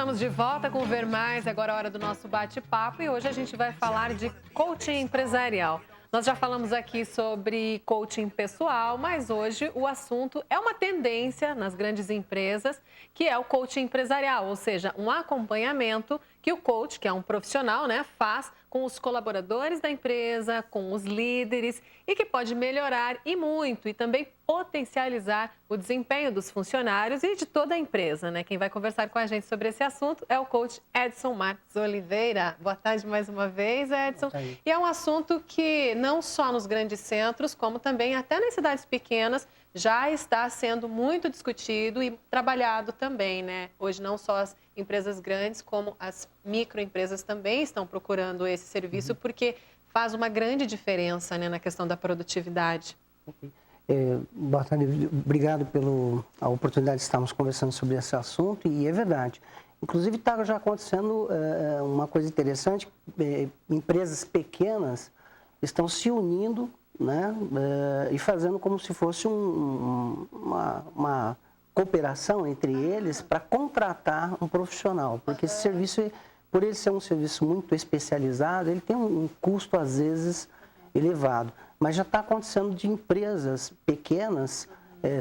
estamos de volta com o Ver Mais, agora é a hora do nosso bate-papo e hoje a gente vai falar de coaching empresarial. Nós já falamos aqui sobre coaching pessoal, mas hoje o assunto é uma tendência nas grandes empresas, que é o coaching empresarial, ou seja, um acompanhamento que o coach, que é um profissional, faz com os colaboradores da empresa, com os líderes e que pode melhorar e muito e também potencializar o desempenho dos funcionários e de toda a empresa, Quem vai conversar com a gente sobre esse assunto é o coach Edson Marques Oliveira. Boa tarde mais uma vez, Edson. E é um assunto que não só nos grandes centros, como também até nas cidades pequenas, já está sendo muito discutido e trabalhado também, Hoje não só as empresas grandes, como as microempresas também estão procurando esse serviço, porque faz uma grande diferença, na questão da produtividade. Boa tarde, obrigado pela oportunidade de estarmos conversando sobre esse assunto, e é verdade. Inclusive, está já acontecendo uma coisa interessante, empresas pequenas estão se unindo, e fazendo como se fosse uma cooperação entre eles para contratar um profissional, porque esse serviço, por ele ser um serviço muito especializado, ele tem um custo, às vezes, elevado. Mas já está acontecendo de empresas pequenas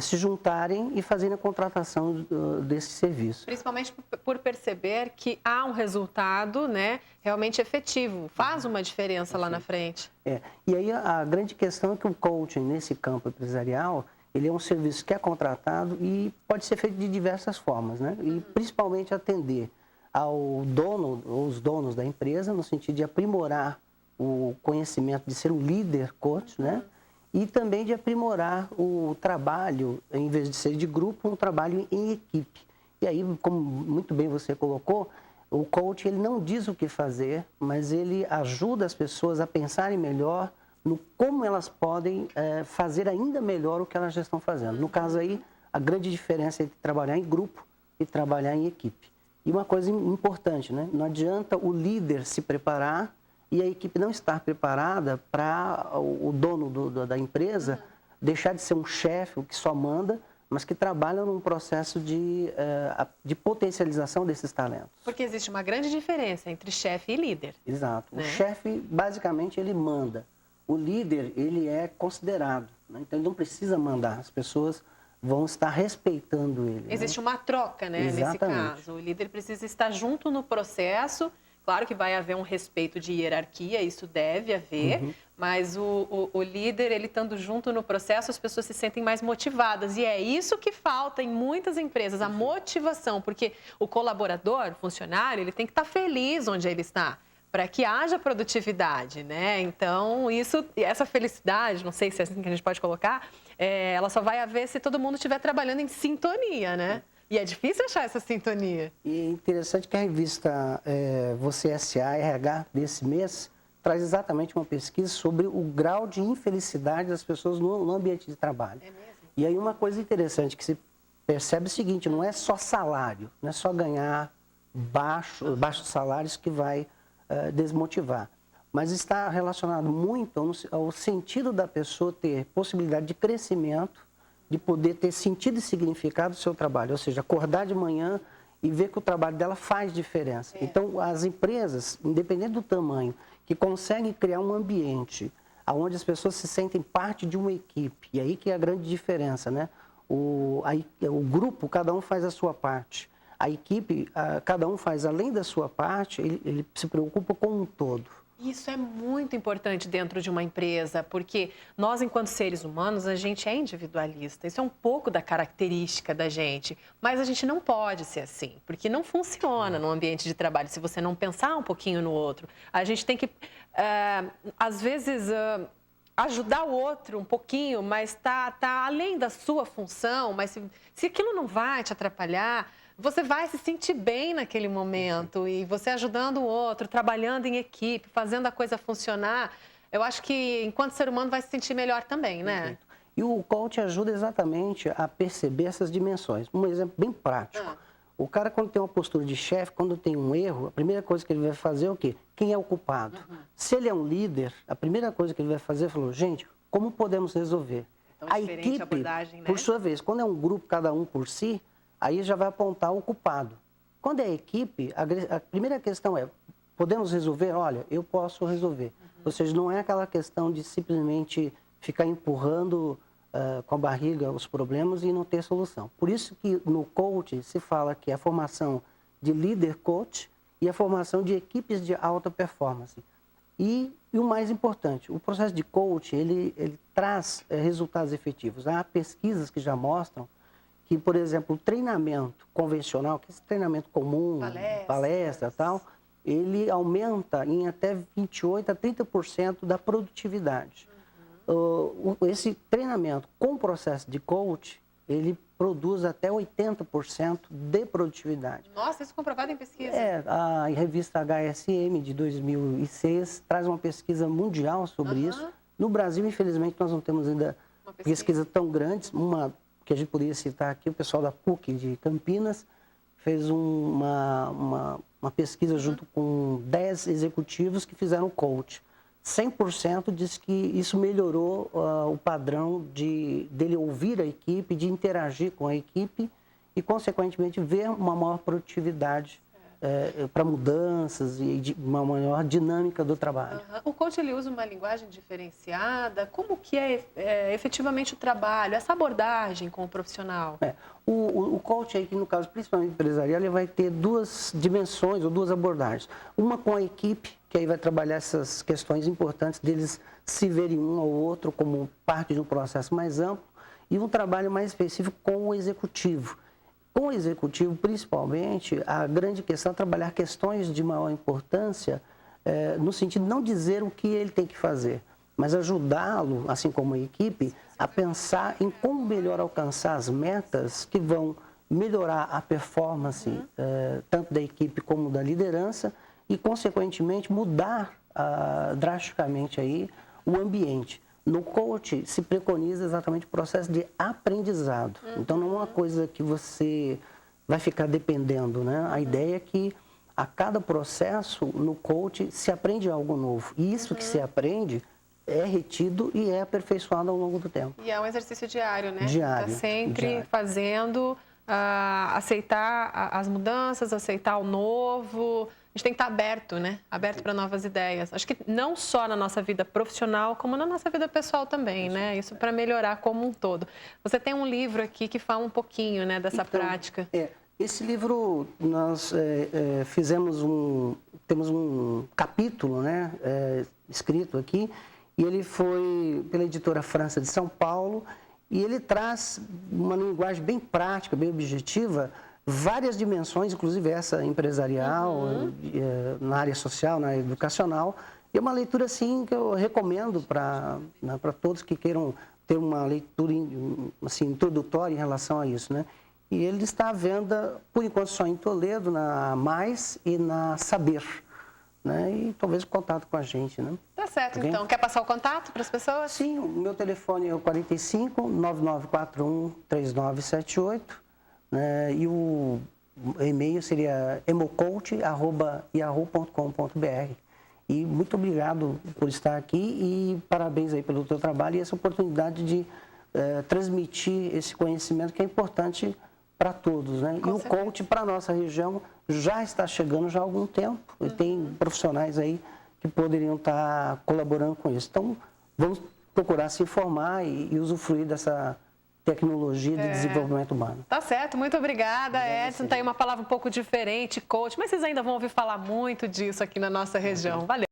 se juntarem e fazerem a contratação desse serviço. Principalmente por perceber que há um resultado, realmente efetivo, faz uma diferença lá na frente. E aí a grande questão é que o coaching nesse campo empresarial, ele é um serviço que é contratado e pode ser feito de diversas formas, E principalmente atender ao dono ou os donos da empresa, no sentido de aprimorar o conhecimento de ser um líder coach, E também de aprimorar o trabalho, em vez de ser de grupo, um trabalho em equipe. E aí, como muito bem você colocou, o coach ele não diz o que fazer, mas ele ajuda as pessoas a pensarem melhor no como elas podem fazer ainda melhor o que elas já estão fazendo. No caso aí, a grande diferença é entre trabalhar em grupo e trabalhar em equipe. E uma coisa importante, Não adianta o líder se preparar e a equipe não estar preparada para o dono da empresa deixar de ser um chefe, o que só manda, mas que trabalha num processo de potencialização desses talentos. Porque existe uma grande diferença entre chefe e líder. Exato. O chefe, basicamente, ele manda. O líder, ele é considerado, Então, ele não precisa mandar. As pessoas vão estar respeitando ele. Existe uma troca, nesse caso. O líder precisa estar junto no processo. Claro que vai haver um respeito de hierarquia, isso deve haver, mas o líder, ele estando junto no processo, as pessoas se sentem mais motivadas. E é isso que falta em muitas empresas, a motivação, porque o colaborador, o funcionário, ele tem que estar feliz onde ele está, para que haja produtividade, Então, essa felicidade, não sei se é assim que a gente pode colocar, ela só vai haver se todo mundo estiver trabalhando em sintonia, E é difícil achar essa sintonia. E é interessante que a revista Você S.A. RH desse mês traz exatamente uma pesquisa sobre o grau de infelicidade das pessoas no ambiente de trabalho. É mesmo? E aí uma coisa interessante que se percebe é o seguinte, não é só salário, não é só ganhar baixos salários que vai desmotivar, mas está relacionado muito ao sentido da pessoa ter possibilidade de crescimento, de poder ter sentido e significado do seu trabalho, ou seja, acordar de manhã e ver que o trabalho dela faz diferença. Então, as empresas, independente do tamanho, que conseguem criar um ambiente onde as pessoas se sentem parte de uma equipe, e aí que é a grande diferença, O grupo, cada um faz a sua parte. A equipe, cada um faz, além da sua parte, ele se preocupa com um todo. Isso é muito importante dentro de uma empresa, porque nós, enquanto seres humanos, a gente é individualista. Isso é um pouco da característica da gente, mas a gente não pode ser assim, porque não funciona no ambiente de trabalho se você não pensar um pouquinho no outro. A gente tem que, às vezes, ajudar o outro um pouquinho, mas tá além da sua função, mas se aquilo não vai te atrapalhar, você vai se sentir bem naquele momento e você ajudando o outro, trabalhando em equipe, fazendo a coisa funcionar, eu acho que enquanto ser humano vai se sentir melhor também, E o coach ajuda exatamente a perceber essas dimensões. Um exemplo bem prático. O cara, quando tem uma postura de chefe, quando tem um erro, a primeira coisa que ele vai fazer é o quê? Quem é o culpado? Se ele é um líder, a primeira coisa que ele vai fazer é falar, gente, como podemos resolver? Então, a equipe, abordagem, por sua vez, quando é um grupo, cada um por si, aí já vai apontar o culpado. Quando é equipe, a primeira questão é, podemos resolver? Olha, eu posso resolver. Ou seja, não é aquela questão de simplesmente ficar empurrando com a barriga os problemas e não ter solução. Por isso que no coach se fala que é a formação de líder coach e a formação de equipes de alta performance. E o mais importante, o processo de coach, ele traz resultados efetivos. Há pesquisas que já mostram que, por exemplo, o treinamento convencional, que é esse treinamento comum, palestra e tal, ele aumenta em até 28% a 30% da produtividade. Esse treinamento com processo de coach, ele produz até 80% de produtividade. Nossa, isso é comprovado em pesquisa? A revista HSM de 2006 traz uma pesquisa mundial sobre isso. No Brasil, infelizmente, nós não temos ainda pesquisa tão grandes. Uma que a gente poderia citar aqui, o pessoal da PUC de Campinas fez uma pesquisa junto com 10 executivos que fizeram coach. 100% diz que isso melhorou o padrão dele ouvir a equipe, de interagir com a equipe e, consequentemente, ver uma maior produtividade para mudanças e uma maior dinâmica do trabalho. O coach ele usa uma linguagem diferenciada? Como que é efetivamente o trabalho, essa abordagem com o profissional? O coach, aqui no caso principalmente empresarial, ele vai ter duas dimensões ou duas abordagens. Uma com a equipe, que aí vai trabalhar essas questões importantes deles se verem um ao outro como parte de um processo mais amplo, e um trabalho mais específico com o executivo. Com o executivo, principalmente, a grande questão é trabalhar questões de maior importância, no sentido de não dizer o que ele tem que fazer, mas ajudá-lo, assim como a equipe, a pensar em como melhor alcançar as metas que vão melhorar a performance, tanto da equipe como da liderança, e, consequentemente, mudar drasticamente aí o ambiente. No coach, se preconiza exatamente o processo de aprendizado. Então, não é uma coisa que você vai ficar dependendo, né? A ideia é que a cada processo, no coach, se aprende algo novo. E isso que se aprende é retido e é aperfeiçoado ao longo do tempo. E é um exercício diário, né? Diário. Está sempre diário. Fazendo, aceitar as mudanças, aceitar o novo. A gente tem que estar aberto, né? Aberto para novas ideias. Acho que não só na nossa vida profissional, como na nossa vida pessoal também, né? Isso para melhorar como um todo. Você tem um livro aqui que fala um pouquinho, né, dessa prática. Esse livro, nós temos um capítulo, né, escrito aqui, e ele foi pela editora França de São Paulo, e ele traz uma linguagem bem prática, bem objetiva, várias dimensões, inclusive essa empresarial, na área social, na área educacional. E é uma leitura, assim, que eu recomendo para todos que queiram ter uma leitura assim, introdutória em relação a isso, né? E ele está à venda, por enquanto, só em Toledo, na Mais e na Saber, né? E talvez contato com a gente, né? Tá certo, então. Quer passar o contato para as pessoas? Sim, o meu telefone é o 45 9941 3978. E o e-mail seria emocoach@yahoo.com.br. E muito obrigado por estar aqui e parabéns aí pelo teu trabalho e essa oportunidade de transmitir esse conhecimento que é importante para todos, né? E o coach para a nossa região já está chegando já há algum tempo. E tem profissionais aí que poderiam estar colaborando com isso. Então, vamos procurar se informar e usufruir dessa tecnologia de desenvolvimento humano. Tá certo, muito obrigada, Edson. Tá aí uma palavra um pouco diferente, coach, mas vocês ainda vão ouvir falar muito disso aqui na nossa região. Valeu.